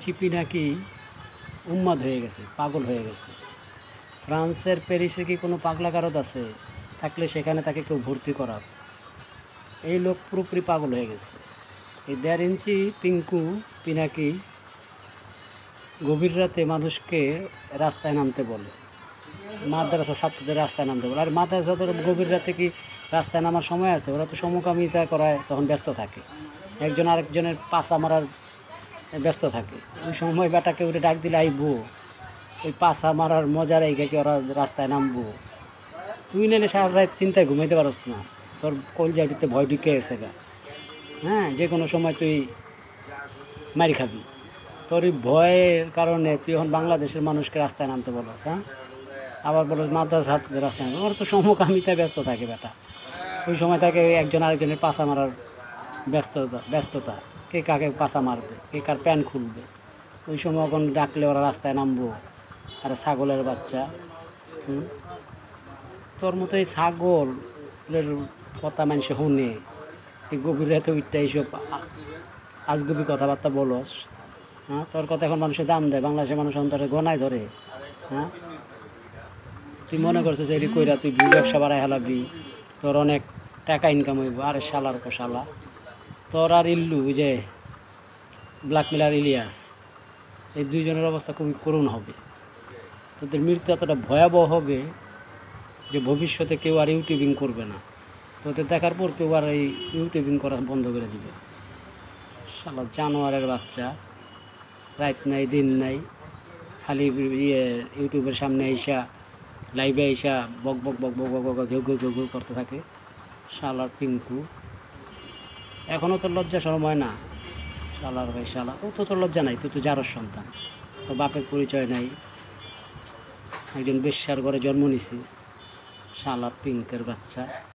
চিপি নাকি উন্মাদ হয়ে গেছে, পাগল হয়ে গেছে। ফ্রান্সের প্যারিসে কি কোনো পাগলা গারদ আছে? থাকলে সেখানে তাকে কেউ ভর্তি করার। এই লোক পুরোপুরি পাগল হয়ে গেছে। এই 1.5 ইঞ্চি পিনাকি গভীর রাতে মানুষকে রাস্তায় নামতে বলে, মাদ্রাসা ছাত্রদের রাস্তায় নামতে বলে। আর মাদ্রাসা তো গভীর রাতে কি রাস্তায় নামার সময় আছে? ওরা তো সমকামিতা করায় তখন ব্যস্ত থাকে, একজন আরেকজনের পাছা মারার ব্যস্ত থাকে। ওই সময় বেটাকে উঠে ডাক দিলে আইবো, ওই পাছা মারার মজা রেখে কি ওরা রাস্তায় নামবো? তুই নেলে সারা রাত চিন্তায় ঘুমাইতে পারস না, তোর কলজার ভিতরে ভয় ঢুকে গেছে গা। হ্যাঁ, যে কোনো সময় তুই মারি খাবি। তোর এই ভয়ের কারণে তুই এখন বাংলাদেশের মানুষকে রাস্তায় নামতে বলস। হ্যাঁ, আবার বলো মাদ্রাসা ছাত্রদের রাস্তায় নামতে। ওরা তো সমকামিতায় ব্যস্ত থাকে বেটা। ওই সময় তাকে একজন আরেকজনের পাছা মারার ব্যস্ততা, কে কাকে পাছা মারবে, কে কার প্যান্ট খুলবে। ওই সময় এখন ডাকলে ওরা রাস্তায় নামবো? আরে ছাগলের বাচ্চা, তোর মতো এই ছাগলের কথা মানুষে শুনে এই গভীর রাতে উঠতে এইসব আজগুবি কথাবার্তা বলস। হ্যাঁ, তোর কথা এখন মানুষের দাম দেয়, বাংলাদেশের মানুষ অন্তরে গনায় ধরে। হ্যাঁ, তুই মনে করছিস এটি কইরা তুই ব্যবসা বাড়াই হেলাবি, তোর অনেক টাকা ইনকাম হইব। আরে শালার পর শালা, তোর আর ইল্লু যে ব্ল্যাকমেলার ইলিয়াস, এই দুইজনের অবস্থা খুবই করুণ হবে। তোদের মৃত্যু এতটা ভয়াবহ হবে যে ভবিষ্যতে কেউ আর ইউটিউবিং করবে না। তোদের দেখার পর কেউ আর এই ইউটিউবিং করা বন্ধ করে দিবে। শালা জানোয়ারের বাচ্চা, রাত নাই দিন নাই, খালি ইউটিউবের সামনে আইসা লাইভে আইসা বক বক বক বক বক বক ঘেউ ঘেউ ঘেউ ঘেউ করতে থাকে। শালার পিঙ্কু, এখনও তোর লজ্জা শরম হয় না? শালার ভাই শালা, ও তো তোর লজ্জা নাই, তুই তো জারর সন্তান, তোর বাপের পরিচয় নাই, একজন বেশ্যার ঘরে জন্ম নিছিস। শালার পিঙ্কের বাচ্চা।